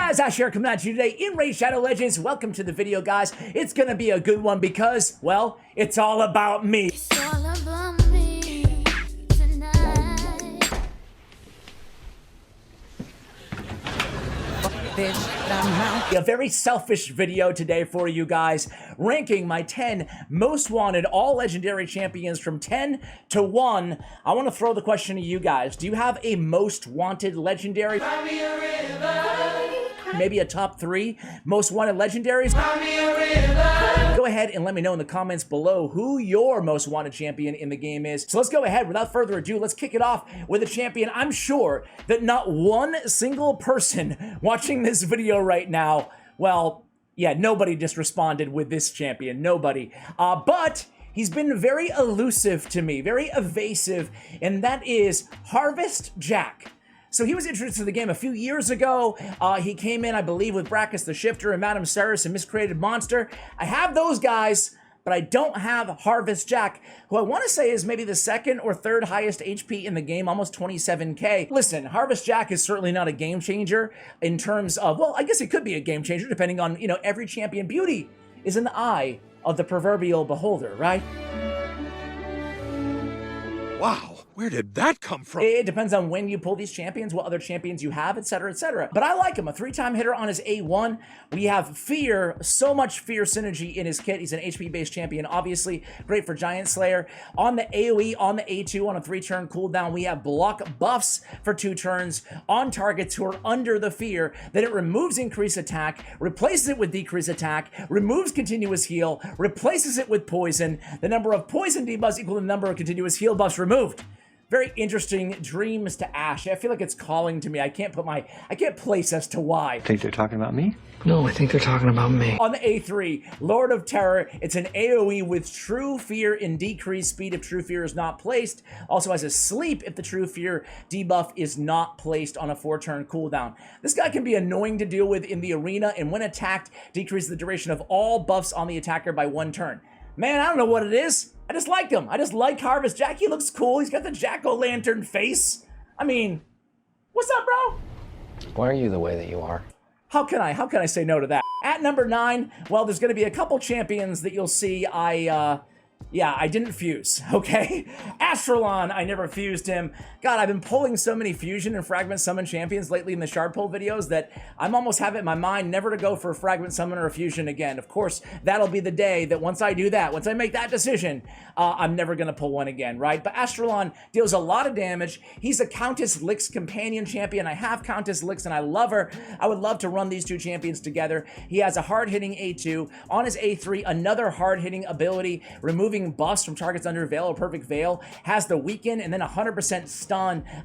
guys, Ash here coming at you today in Raid Shadow Legends. Welcome to the video, guys. It's gonna be a good one because, well, it's all about me. It's all about me tonight. A very selfish video today for you guys, ranking my 10 most wanted all legendary champions from 10 to 1. I want to throw the question to you guys. Do you have a most wanted legendary? Maybe a top 3 most wanted legendaries? Go ahead and let me know in the comments below who your most wanted champion in the game is. So let's go ahead, without further ado, let's kick it off with a champion I'm sure that not one single person watching this video right now, well, yeah, nobody just responded with this champion, nobody. But he's been very elusive to me, very evasive, and that is Harvest Jack. So he was introduced to the game a few years ago. He came in, I believe, with Brackus the Shifter and Madame Ceres and Miscreated Monster. I have those guys, but I don't have Harvest Jack, who I want to say is maybe the second or third highest HP in the game, almost 27k. Listen, Harvest Jack is certainly not a game changer in terms of, well, I guess it could be a game changer depending on, you know, every champion. Beauty is in the eye of the proverbial beholder, right? Wow. Where did that come from? It depends on when you pull these champions, what other champions you have, etc., etc. But I like him. A 3-time hitter on his A1. We have Fear, so much Fear synergy in his kit. He's an HP-based champion, obviously. Great for Giant Slayer. On the AoE, on the A2, on a 3-turn cooldown, we have block buffs for 2 turns on targets who are under the Fear. Then it removes increased attack, replaces it with decreased attack, removes continuous heal, replaces it with poison. The number of poison debuffs equal to the number of continuous heal buffs removed. Very interesting dreams to Ash. I feel like it's calling to me. I can't place as to why. Think they're talking about me? No, I think they're talking about me. On the A3, Lord of Terror. It's an AoE with True Fear and decreased speed if True Fear is not placed. Also has a sleep if the True Fear debuff is not placed on a 4-turn cooldown. This guy can be annoying to deal with in the arena, and when attacked, decreases the duration of all buffs on the attacker by 1 turn. Man, I don't know what it is. I just like him. I just like Harvest Jack. He looks cool. He's got the jack-o'-lantern face. I mean, what's up, bro? Why are you the way that you are? How can I say no to that? At number 9, well, there's going to be a couple champions that you'll see I didn't fuse, okay? Astrolon, I never fused him. God, I've been pulling so many fusion and fragment summon champions lately in the shard pull videos that I'm almost have it in my mind never to go for a fragment summon or a fusion again. Of course, that'll be the day that once I do that, once I make that decision, I'm never gonna pull one again, right? But Astrolon deals a lot of damage. He's a Countess Lix companion champion. I have Countess Lix and I love her. I would love to run these 2 champions together. He has a hard-hitting A2. On his A3, another hard-hitting ability, removing buffs from targets under Veil or Perfect Veil, has the weaken and then 100% stun.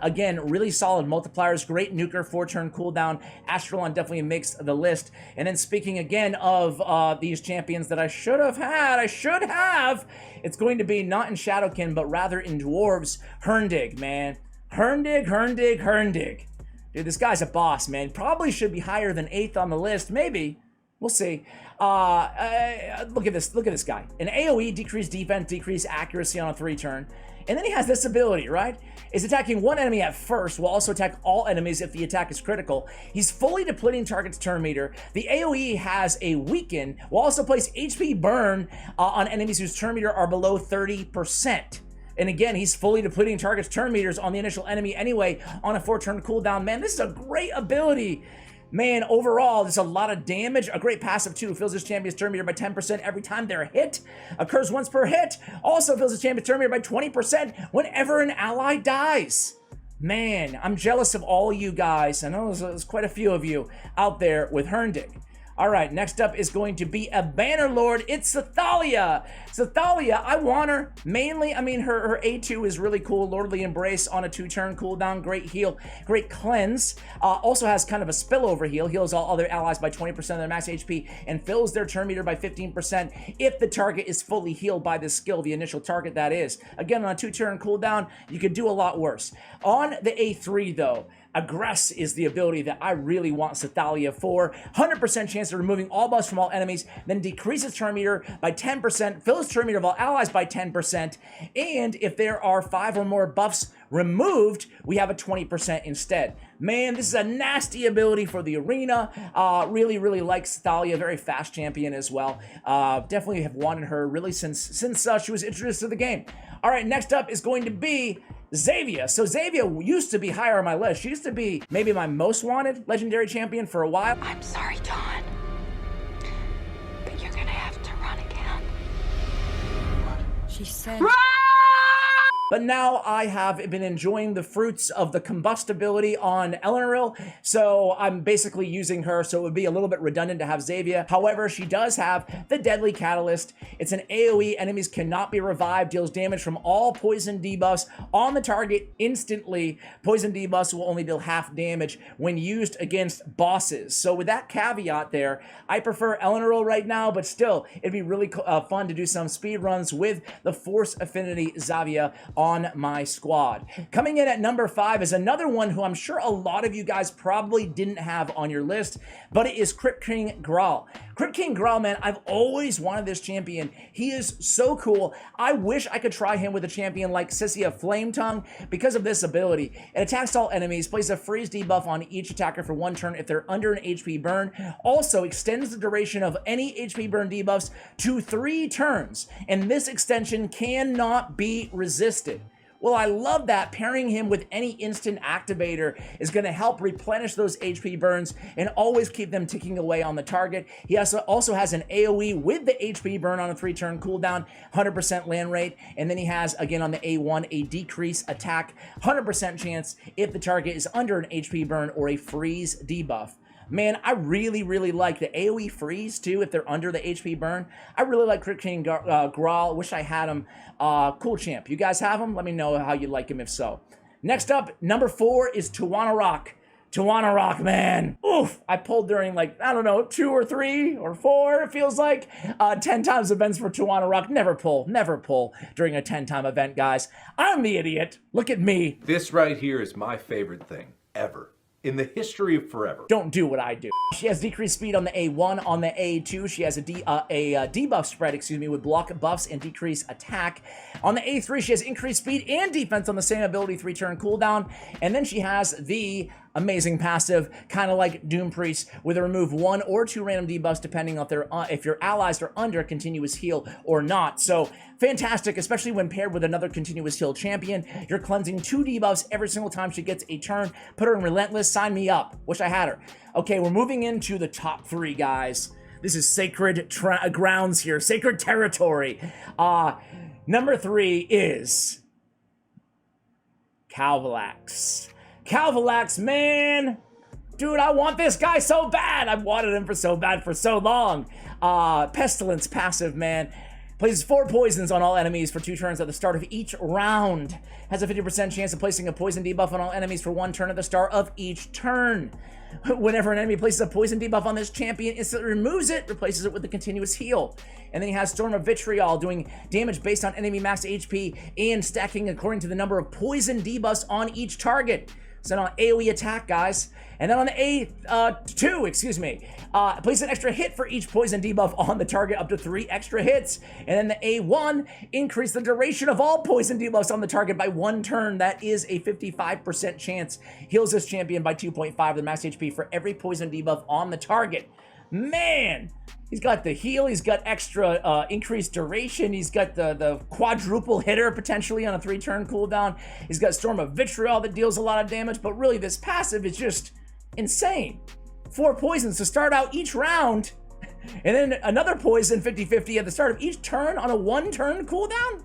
Again, really solid multipliers, great nuker, 4-turn cooldown. Astrolon definitely makes the list. And then speaking again of these champions that I should have, it's going to be not in Shadowkin, but rather in Dwarves, Herndig, man. Herndig. Dude, this guy's a boss, man. Probably should be higher than 8th on the list, maybe. We'll see. Look at this guy. An AoE, decreased defense, decreased accuracy on a 3-turn. And then he has this ability, right? Is attacking one enemy at first, will also attack all enemies if the attack is critical. He's fully depleting target's turn meter. The AoE has a weaken, will also place HP burn on enemies whose turn meter are below 30%. And again, he's fully depleting target's turn meters on the initial enemy anyway on a 4-turn cooldown. Man, this is a great ability. Man, overall, there's a lot of damage. A great passive, too. Fills his champion's turn meter by 10% every time they're hit. Occurs once per hit. Also fills his champion's turn meter by 20% whenever an ally dies. Man, I'm jealous of all you guys. I know there's quite a few of you out there with Herndig. All right, next up is going to be a Banner Lord. It's Sithalia. Sithalia, I want her mainly. I mean, her A2 is really cool. Lordly Embrace on a 2-turn cooldown. Great heal, great cleanse. Also has kind of a spillover heal. Heals all other allies by 20% of their max HP and fills their turn meter by 15% if the target is fully healed by this skill, the initial target that is. Again, on a 2-turn cooldown, you could do a lot worse. On the A3, though, Aggress is the ability that I really want Sithalia for. 100% chance of removing all buffs from all enemies, then decreases turn meter by 10%, fills turn meter of all allies by 10%, and if there are 5 or more buffs removed, we have a 20% instead. Man, this is a nasty ability for the arena. Really, really like Sithalia. Very fast champion as well. Definitely have wanted her really since she was introduced to the game. All right, next up is going to be Xavier. So Xavier used to be higher on my list. She used to be maybe my most wanted legendary champion for a while. I'm sorry, Dawn, but you're gonna have to run again. She said. But now I have been enjoying the fruits of the combustibility on Ellenril, so I'm basically using her, so it would be a little bit redundant to have Xavier. However, she does have the Deadly Catalyst. It's an AoE, enemies cannot be revived, deals damage from all poison debuffs on the target instantly. Poison debuffs will only deal half damage when used against bosses. So with that caveat there, I prefer Ellenril right now, but still, it'd be really fun to do some speed runs with the Force Affinity Xavier on my squad. Coming in at number 5 is another one who I'm sure a lot of you guys probably didn't have on your list, but it is Crypt King Graal. Crypt King Graal, man, I've always wanted this champion. He is so cool. I wish I could try him with a champion like Sissia Flametongue because of this ability. It attacks all enemies, places a freeze debuff on each attacker for 1 turn if they're under an HP burn. Also extends the duration of any HP burn debuffs to 3 turns, and this extension cannot be resisted. Well, I love that. Pairing him with any instant activator is going to help replenish those HP burns and always keep them ticking away on the target. He also has an AoE with the HP burn on a 3-turn cooldown, 100% land rate, and then he has, again, on the A1, a decrease attack, 100% chance if the target is under an HP burn or a freeze debuff. Man, I really, really like the AoE freeze, too, if they're under the HP burn. I really like Crypt King Graal. Wish I had him. Cool champ. You guys have him? Let me know how you like him if so. Next up, number 4 is Tuwana Rock. Tuwana Rock, man. Oof. I pulled during, like, I don't know, 2 or 3 or 4, it feels like. 10 times events for Tuwana Rock. Never pull during a 10-time event, guys. I'm the idiot. Look at me. This right here is my favorite thing ever. In the history of forever. Don't do what I do. She has decreased speed on the A1. On the A2, she has a debuff spread, with block buffs and decrease attack. On the A3, she has increased speed and defense on the same ability, 3-turn cooldown. And then she has the amazing passive, kind of like Doom Priest, with a remove 1 or 2 random debuffs depending on if your allies are under a continuous heal or not. So fantastic, especially when paired with another continuous heal champion. You're cleansing 2 debuffs every single time she gets a turn. Put her in Relentless. Sign me up. Wish I had her. Okay, we're moving into the top 3, guys. This is sacred grounds here. Sacred territory. Number 3 is Calvalx. Calvalx, man. Dude, I want this guy so bad. I've wanted him for so long. Pestilence passive, man. Places 4 poisons on all enemies for 2 turns at the start of each round. Has a 50% chance of placing a poison debuff on all enemies for 1 turn at the start of each turn. Whenever an enemy places a poison debuff on this champion, instantly removes it, replaces it with a continuous heal. And then he has Storm of Vitriol, doing damage based on enemy max HP and stacking according to the number of poison debuffs on each target. So on AoE attack, guys. And then on the A2, place an extra hit for each poison debuff on the target, up to 3 extra hits. And then the A1, increase the duration of all poison debuffs on the target by 1 turn. That is a 55% chance. Heals this champion by 2.5 the max HP for every poison debuff on the target. Man, he's got the heal, he's got extra increased duration, he's got the quadruple hitter potentially on a 3-turn cooldown, he's got Storm of Vitriol that deals a lot of damage, but really this passive is just insane. 4 poisons to start out each round, and then another poison 50-50 at the start of each turn on a 1-turn cooldown?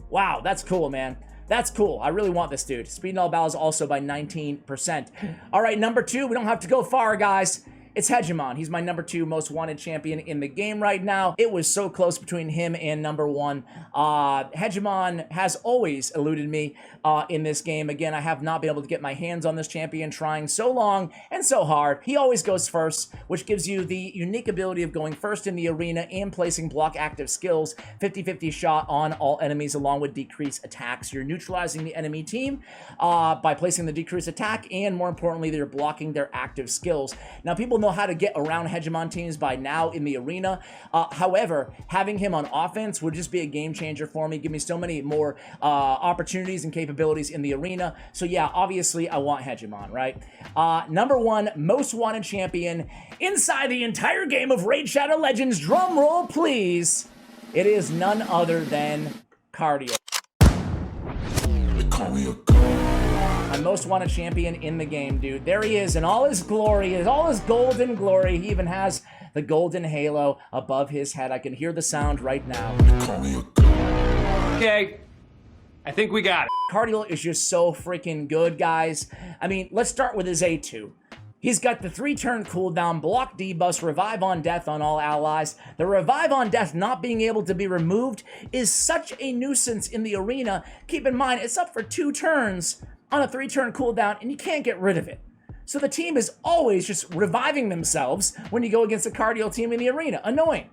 Wow, that's cool, man. That's cool. I really want this dude. Speed in all battles also by 19%. All right, number 2, we don't have to go far, guys. It's Hegemon. He's my number 2 most wanted champion in the game right now. It was so close between him and number 1. Hegemon has always eluded me in this game. Again, I have not been able to get my hands on this champion, trying so long and so hard. He always goes first, which gives you the unique ability of going first in the arena and placing block active skills, 50-50 shot on all enemies along with decreased attacks. You're neutralizing the enemy team by placing the decreased attack, and more importantly, they're blocking their active skills. Now, people know how to get around Hegemon teams by now in the arena. However, having him on offense would just be a game changer for me, give me so many more opportunities and capabilities in the arena. So yeah, obviously I want Hegemon, right? Number 1 most wanted champion inside the entire game of Raid Shadow Legends. Drum roll, please. It is none other than Cardiel. My most wanted champion in the game, dude. There he is in all his glory, all his golden glory. He even has the golden halo above his head. I can hear the sound right now. Okay, I think we got it. Cardiel is just so freaking good, guys. I mean, let's start with his A2. He's got the 3-turn cooldown, block debuffs, revive on death on all allies. The revive on death not being able to be removed is such a nuisance in the arena. Keep in mind, it's up for 2 turns on a 3-turn cooldown, and you can't get rid of it. So the team is always just reviving themselves when you go against a Cardiel team in the arena. Annoying.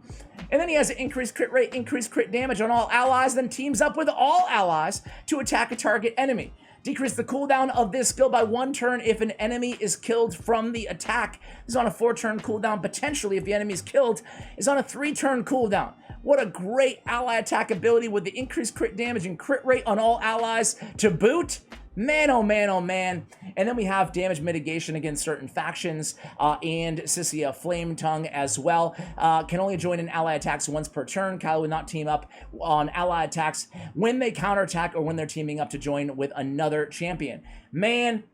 And then he has an increased crit rate, increased crit damage on all allies, then teams up with all allies to attack a target enemy. Decrease the cooldown of this skill by 1 turn if an enemy is killed from the attack. This is on a 4-turn cooldown. Potentially, if the enemy is killed, is on a 3-turn cooldown. What a great ally attack ability with the increased crit damage and crit rate on all allies to boot. Man, oh man, oh man. And then we have damage mitigation against certain factions and Sithalia Flame Tongue as well. Can only join in ally attacks once per turn. Kyle will not team up on ally attacks when they counterattack or when they're teaming up to join with another champion. Man,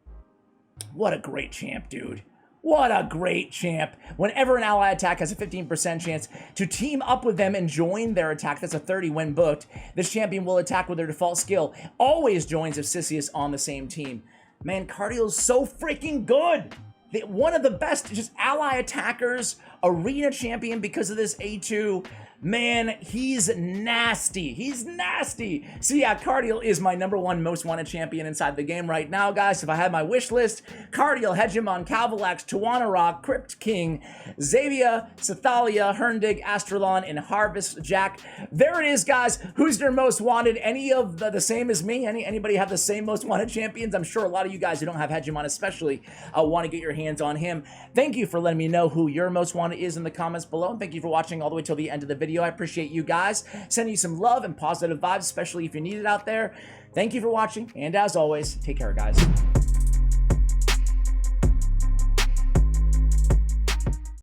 what a great champ, dude. What a great champ. Whenever an ally attack has a 15% chance to team up with them and join their attack, that's a 30 when booked, this champion will attack with their default skill. Always joins if Sissy is on the same team. Man, Cardiel's so freaking good. One of the best just ally attackers, arena champion because of this A2. Man, he's nasty. He's nasty. So yeah, Cardiel is my number 1 most wanted champion inside the game right now, guys. If I had my wish list, Cardiel, Hegemon, Calvalx, Tuwana Rock, Crypt King, Xavier, Sithalia, Herndig, Astrolon, and Harvest Jack. There it is, guys. Who's your most wanted? Any of the same as me? Anybody have the same most wanted champions? I'm sure a lot of you guys who don't have Hegemon especially want to get your hands on him. Thank you for letting me know who your most wanted is in the comments below, and thank you for watching all the way till the end of the video. I appreciate you guys. Sending you some love and positive vibes, especially if you need it out there. Thank you for watching, and as always, take care, guys.